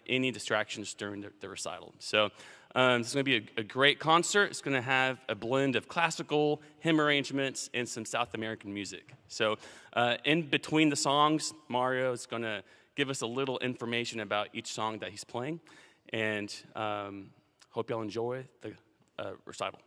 any distractions during the recital. So it's going to be a great concert. It's going to have a blend of classical, hymn arrangements, and some South American music. So in between the songs, Mario is going to give us a little information about each song that he's playing. And hope y'all enjoy the recital.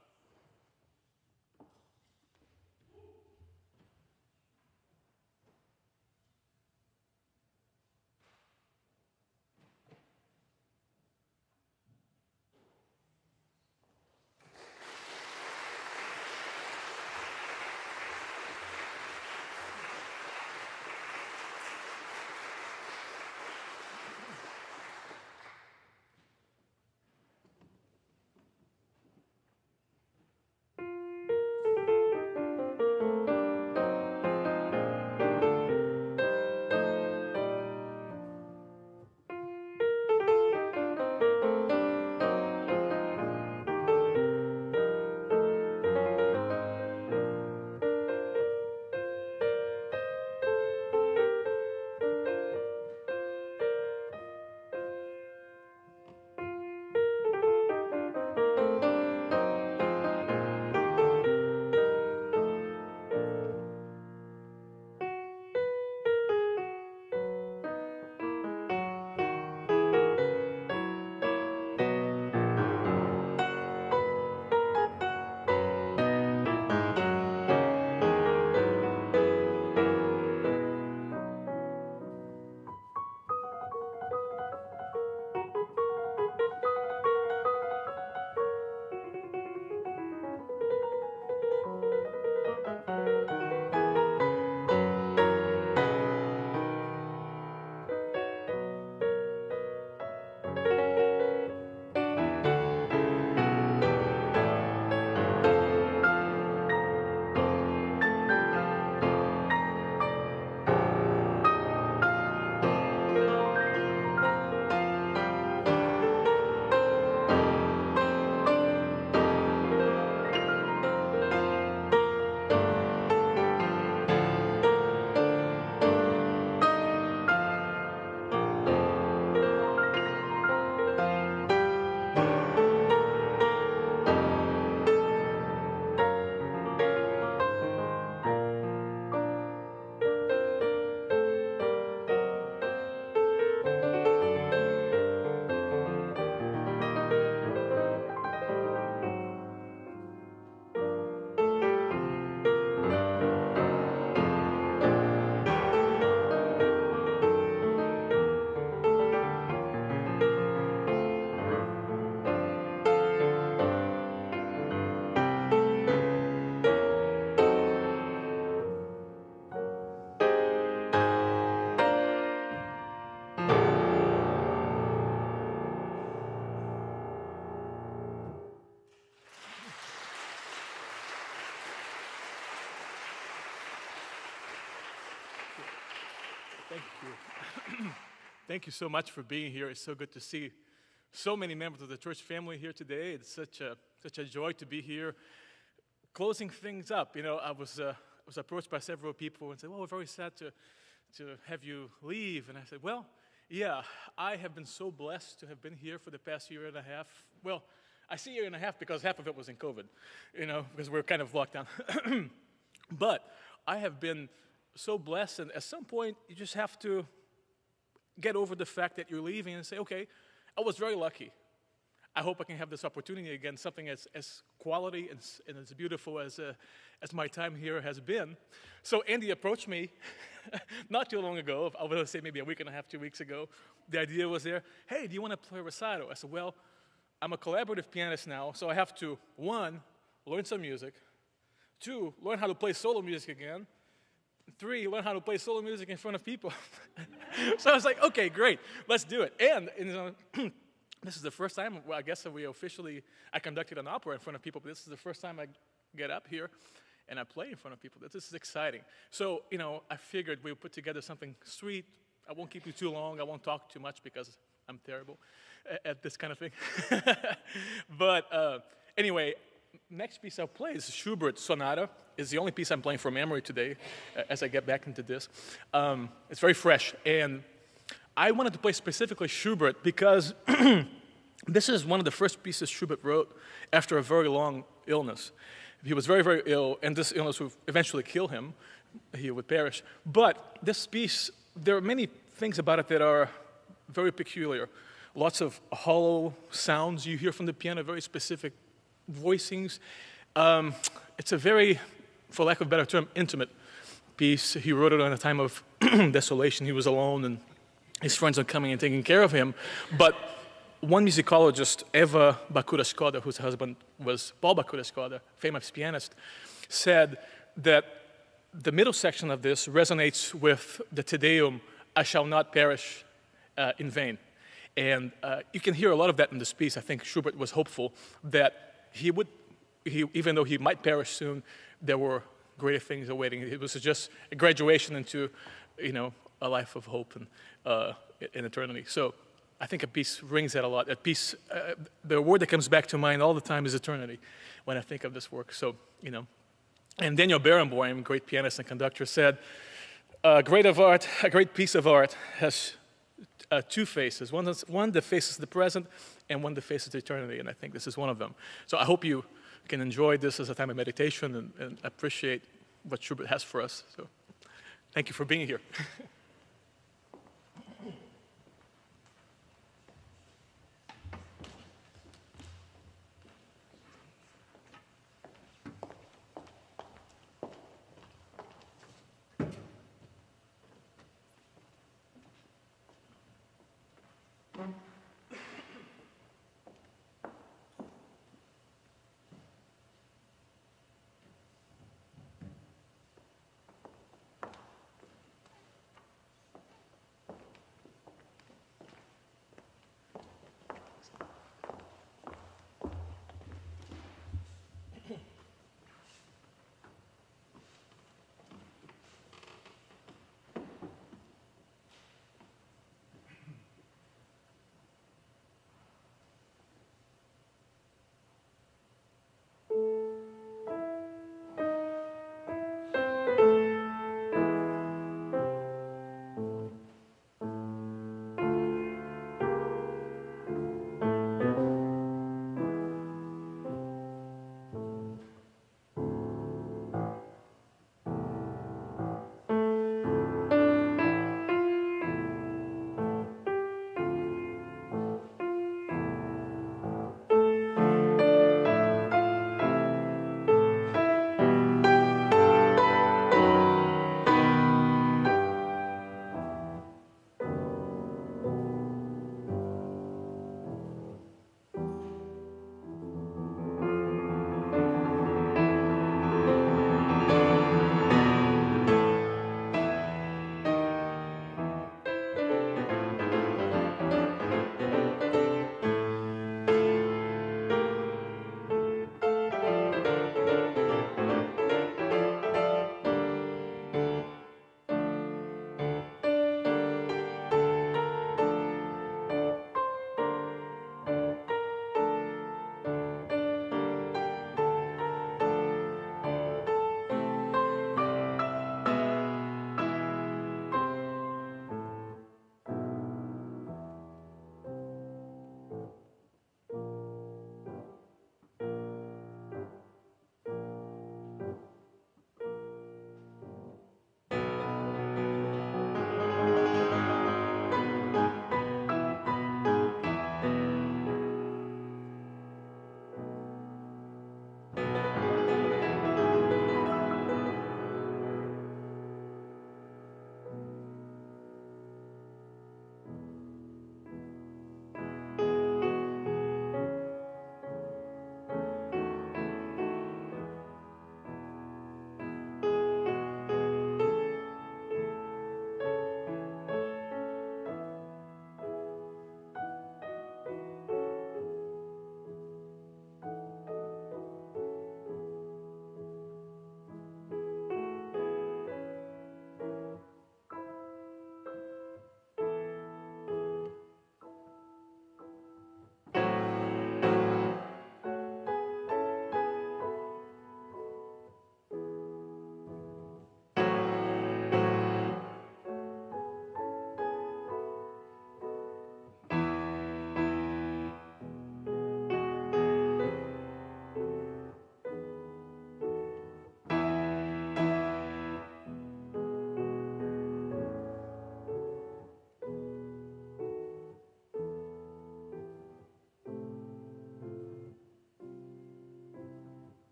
Thank you. Thank you so much for being here. It's so good to see so many members of the church family here today. It's such a joy to be here. Closing things up, I was approached by several people and said, "Well, we're very sad to have you leave." And I said, "Well, yeah, I have been so blessed to have been here for the past year and a half." Well, I say year and a half because half of it was in COVID, because we're kind of locked down. But I have been so blessed, and at some point, you just have to get over the fact that you're leaving and say, "Okay, I was very lucky. I hope I can have this opportunity again, something as quality and as beautiful as my time here has been." So Andy approached me not too long ago, I would say maybe a week and a half, 2 weeks ago. The idea was there, "Hey, do you want to play recital?" I said, "Well, I'm a collaborative pianist now, so I have to, 1, learn some music, 2, learn how to play solo music again, 3, learn how to play solo music in front of people." So I was like, "Okay, great, let's do it." And this is the first time, I guess, that I conducted an opera in front of people, but this is the first time I get up here and I play in front of people. This is exciting. So, I figured we'll put together something sweet. I won't keep you too long. I won't talk too much because I'm terrible at this kind of thing. But anyway, next piece I'll play is Schubert's Sonata. It's the only piece I'm playing from memory today as I get back into this. It's very fresh, and I wanted to play specifically Schubert because this is one of the first pieces Schubert wrote after a very long illness. He was very, very ill, and this illness would eventually kill him. He would perish. But this piece, there are many things about it that are very peculiar. Lots of hollow sounds you hear from the piano, very specific voicings. It's a very, for lack of a better term, intimate piece. He wrote it in a time of desolation. He was alone, and his friends are coming and taking care of him. But one musicologist, Eva Bakura-Skoda, whose husband was Paul Bakura-Skoda, famous pianist, said that the middle section of this resonates with the Te Deum, I shall not perish in vain. And you can hear a lot of that in this piece. I think Schubert was hopeful that even though he might perish soon, there were greater things awaiting. It was just a graduation into, a life of hope and in eternity. So I think a piece rings that a lot. A piece, the word that comes back to mind all the time is eternity when I think of this work. So, And Daniel Barenboim, great pianist and conductor, said, a great piece of art has two faces. One that faces the present and one that faces eternity, and I think this is one of them. So I hope you can enjoy this as a time of meditation and appreciate what Schubert has for us. So thank you for being here.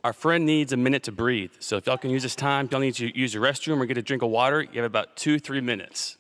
Our friend needs a minute to breathe. So if y'all can use this time, if y'all need to use your restroom or get a drink of water, you have about 2-3 minutes.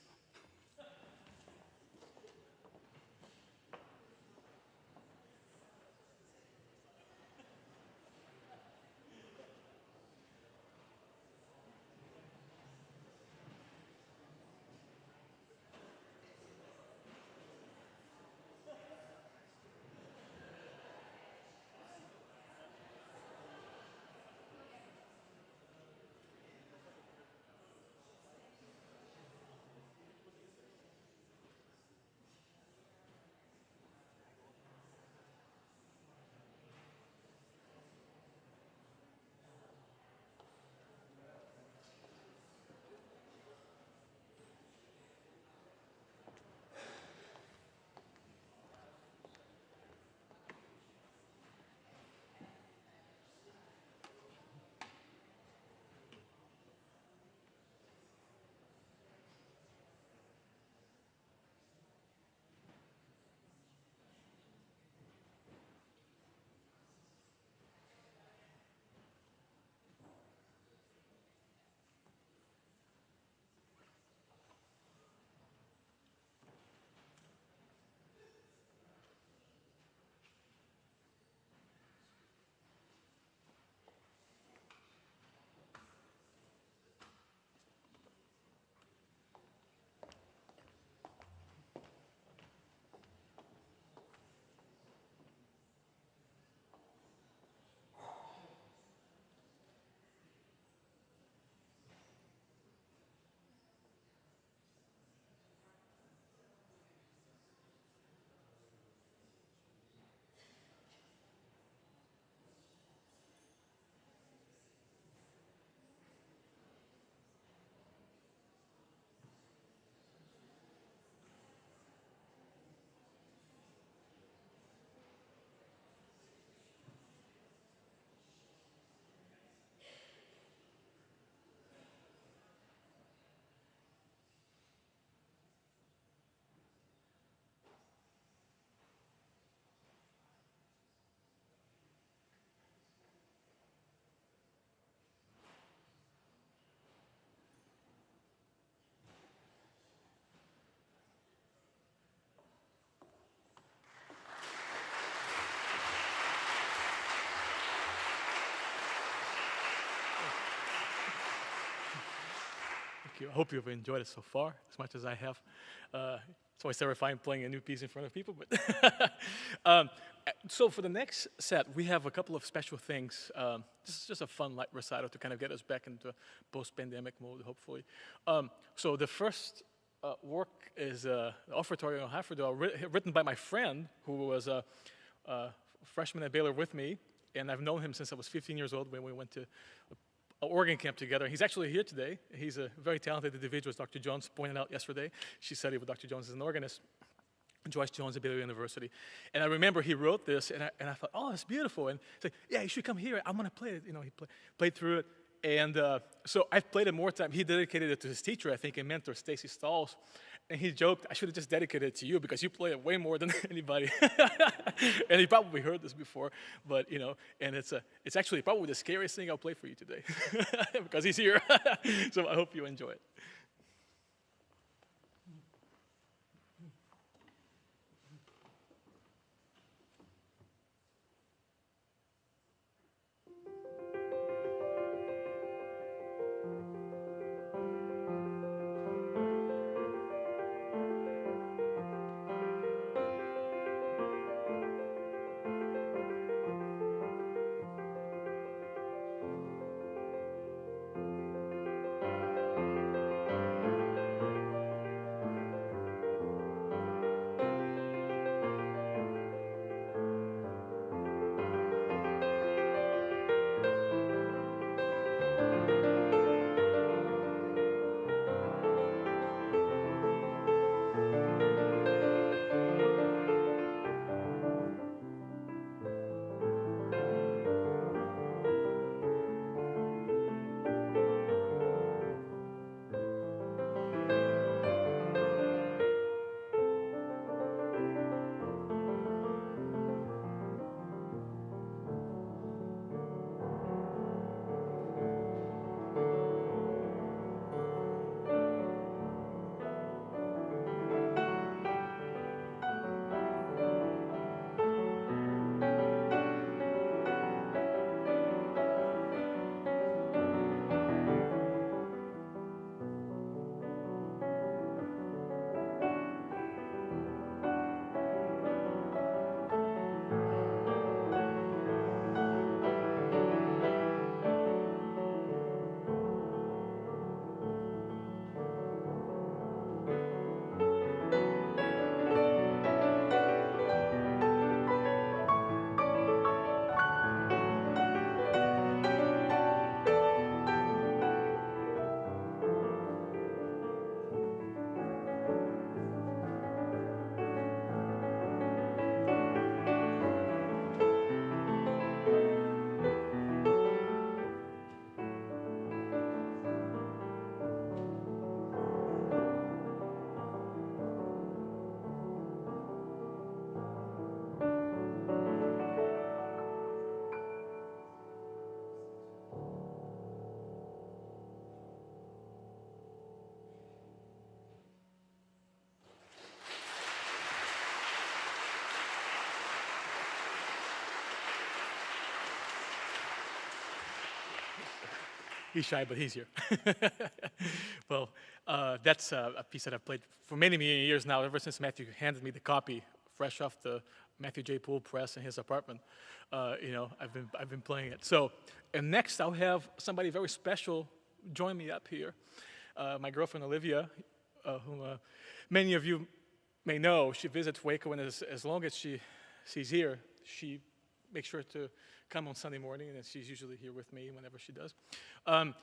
Thank you. I hope you've enjoyed it so far, as much as I have. It's always terrifying playing a new piece in front of people, but so for the next set, we have a couple of special things. This is just a fun light recital to kind of get us back into post-pandemic mode, hopefully. So the first work is Offertory on Haferdal, written by my friend who was a freshman at Baylor with me, and I've known him since I was 15 years old when we went to organ camp together. He's actually here today. He's a very talented individual, as Dr. Jones pointed out yesterday. She studied with Dr. Jones as an organist, Joyce Jones at Baylor University. And I remember he wrote this, and I thought, oh, it's beautiful. And he's like, yeah, you should come here. I'm going to play it. You know, he played through it. And so I've played it more time. He dedicated it to his teacher, I think, and mentor, Stacy Stalls. And he joked, I should have just dedicated it to you because you play it way more than anybody. And he probably heard this before, but you know, and it's actually probably the scariest thing I'll play for you today because he's here. So I hope you enjoy it. He's shy, but he's here. Well, that's a piece that I've played for many, many years now, ever since Matthew handed me the copy, fresh off the Matthew J. Poole press in his apartment. I've been playing it. So, and next I'll have somebody very special join me up here. My girlfriend Olivia, whom many of you may know. She visits Waco, and as long as she's here, she makes sure to come on Sunday morning, and she's usually here with me whenever she does.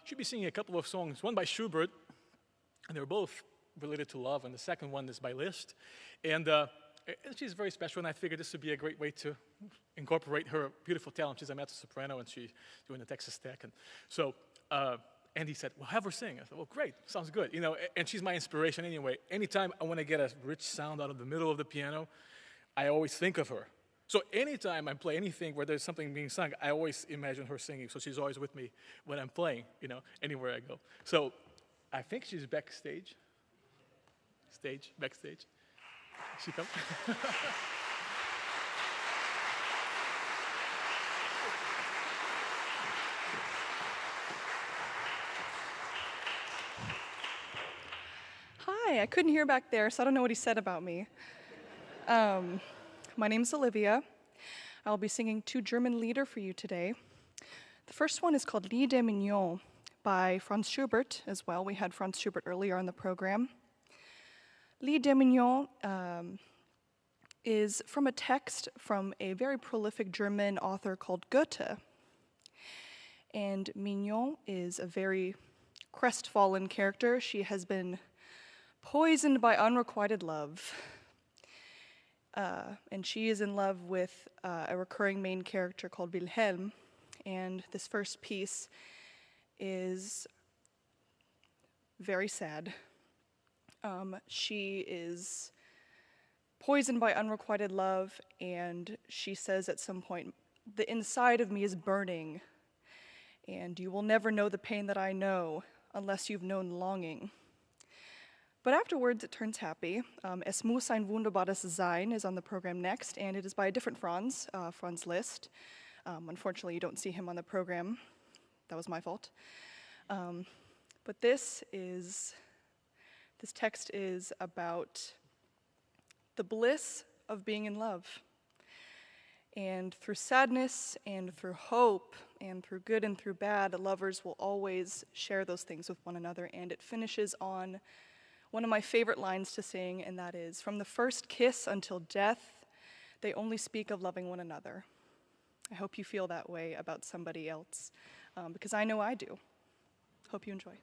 She'll be singing a couple of songs, one by Schubert, and they're both related to love, and the second one is by Liszt. And she's very special, and I figured this would be a great way to incorporate her beautiful talent. She's a mezzo-soprano, and she's doing the Texas Tech. And so Andy said, well, have her sing. I said, well, great, sounds good. And she's my inspiration anyway. Anytime I want to get a rich sound out of the middle of the piano, I always think of her. So anytime I play anything where there's something being sung, I always imagine her singing. So she's always with me when I'm playing, anywhere I go. So I think she's backstage. Backstage. She come? Hi, I couldn't hear back there, so I don't know what he said about me. My name's Olivia. I'll be singing 2 German Lieder for you today. The first one is called Lied der Mignon by Franz Schubert as well. We had Franz Schubert earlier on the program. Lied der Mignon is from a text from a very prolific German author called Goethe. And Mignon is a very crestfallen character. She has been poisoned by unrequited love. And she is in love with a recurring main character called Wilhelm. And this first piece is very sad. She is poisoned by unrequited love, and she says at some point, the inside of me is burning, and you will never know the pain that I know unless you've known longing. But afterwards, it turns happy. Es muss ein wunderbares Sein is on the program next, and it is by a different Franz, Franz Liszt. Unfortunately, you don't see him on the program. That was my fault. But this text is about the bliss of being in love. And through sadness and through hope and through good and through bad, lovers will always share those things with one another. And it finishes on one of my favorite lines to sing, and that is, from the first kiss until death, they only speak of loving one another. I hope you feel that way about somebody else, because I know I do. Hope you enjoy.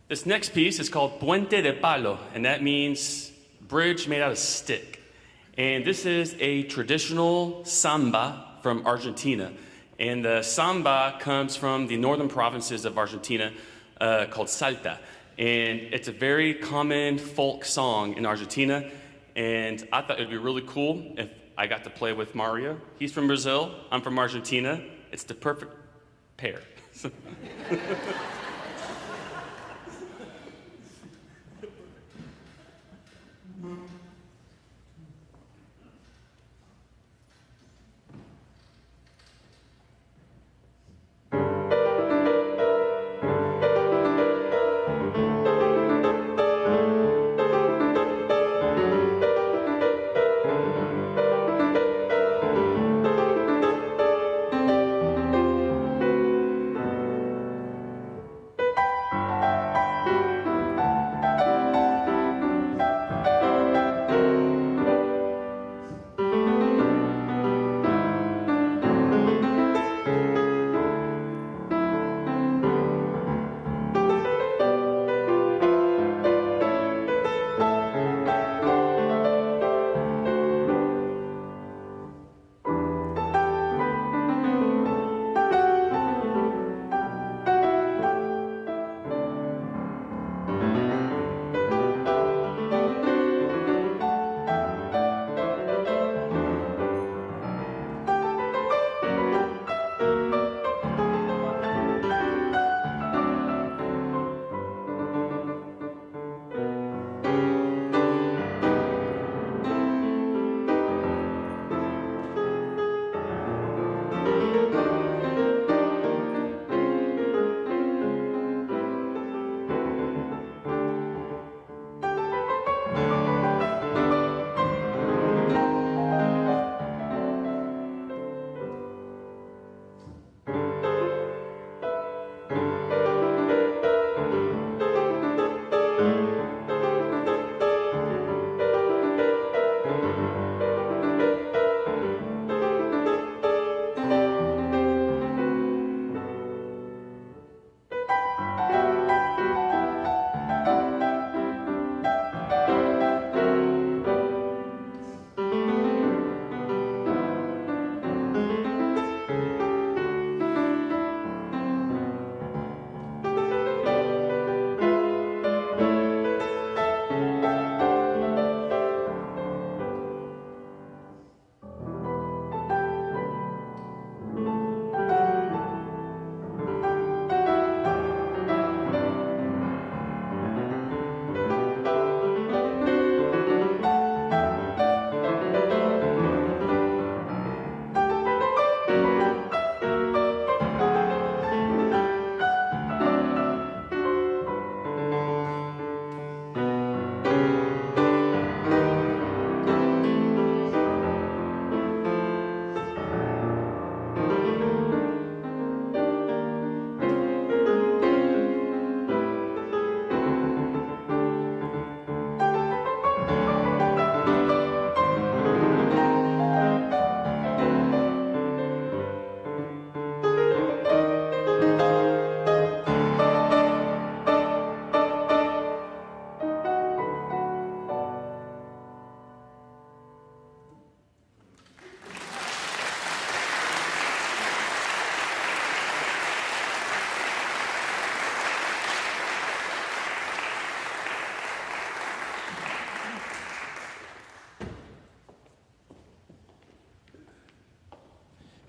This next piece is called Puente de Palo, and that means bridge made out of stick. And this is a traditional samba from Argentina. And the samba comes from the northern provinces of Argentina called Salta. And it's a very common folk song in Argentina. And I thought it would be really cool if I got to play with Mario. He's from Brazil, I'm from Argentina. It's the perfect pair.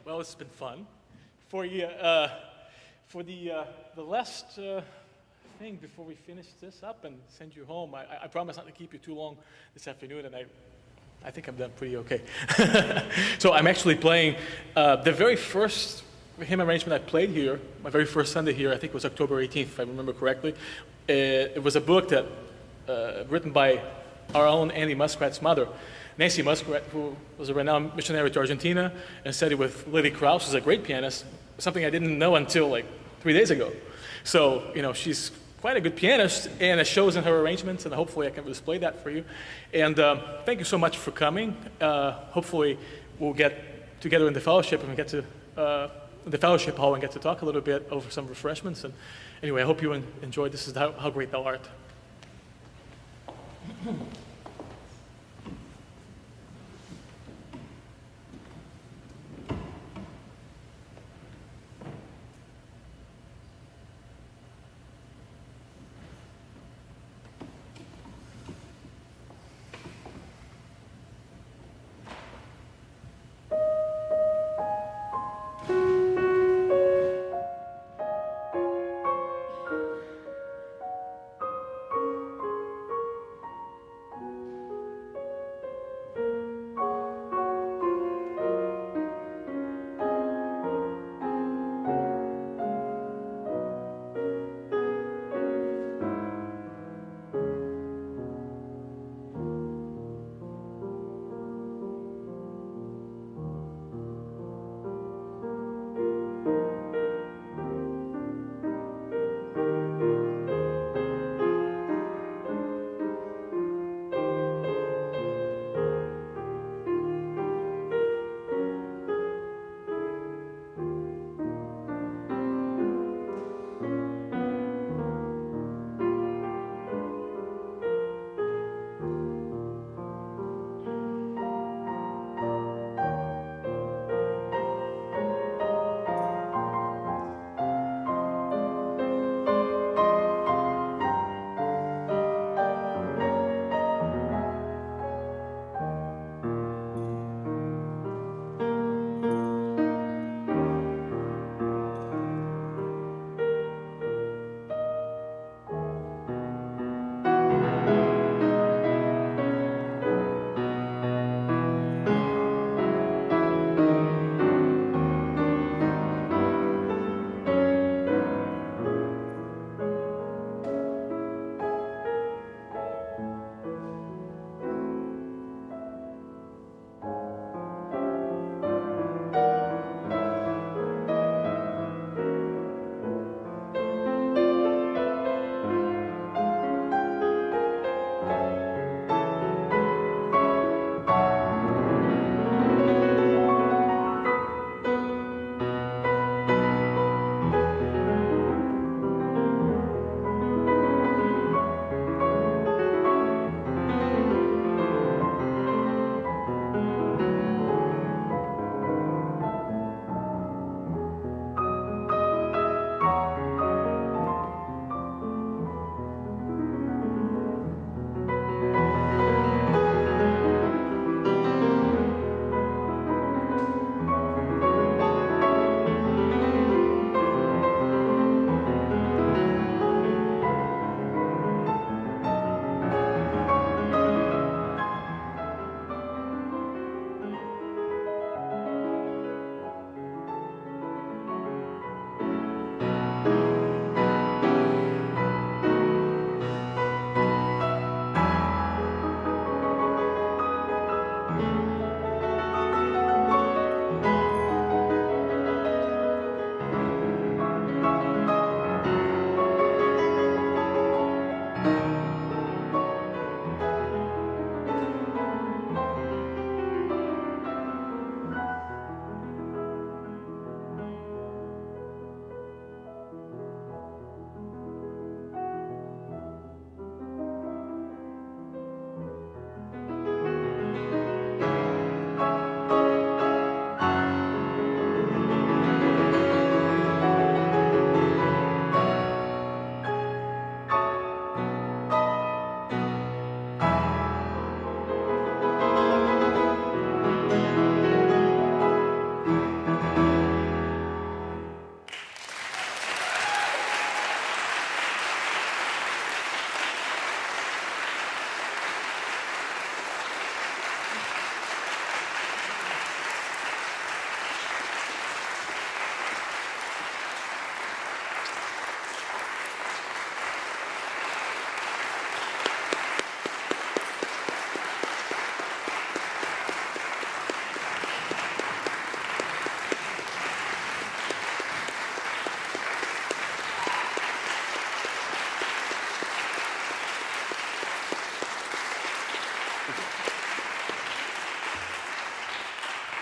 Well, it's been fun. For the last thing before we finish this up and send you home, I promise not to keep you too long this afternoon, and I think I've done pretty okay. So I'm actually playing the very first hymn arrangement I played here, my very first Sunday here, I think it was October 18th, if I remember correctly. It was a book that written by our own Andy Muskrat's mother, Nancy Muskrat, who was a renowned missionary to Argentina and studied with Lily Krauss, who's a great pianist, something I didn't know until like 3 days ago. So, you know, she's quite a good pianist, and it shows in her arrangements, and hopefully I can display that for you. And thank you so much for coming. Hopefully we'll get together in the fellowship and we get to the fellowship hall and get to talk a little bit over some refreshments. And anyway, I hope you enjoyed. This is how great thou art.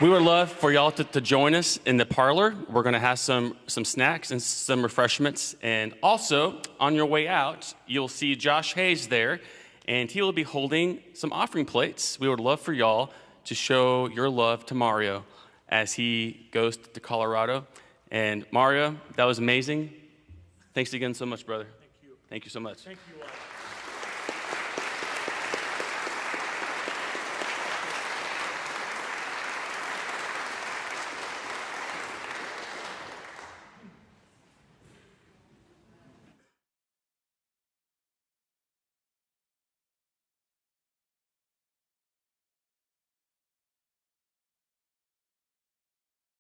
We would love for y'all to join us in the parlor. We're going to have some snacks and some refreshments. And also, on your way out, you'll see Josh Hayes there, and he will be holding some offering plates. We would love for y'all to show your love to Mario as he goes to Colorado. And Mario, that was amazing. Thanks again so much, brother. Thank you. Thank you so much. Thank you all.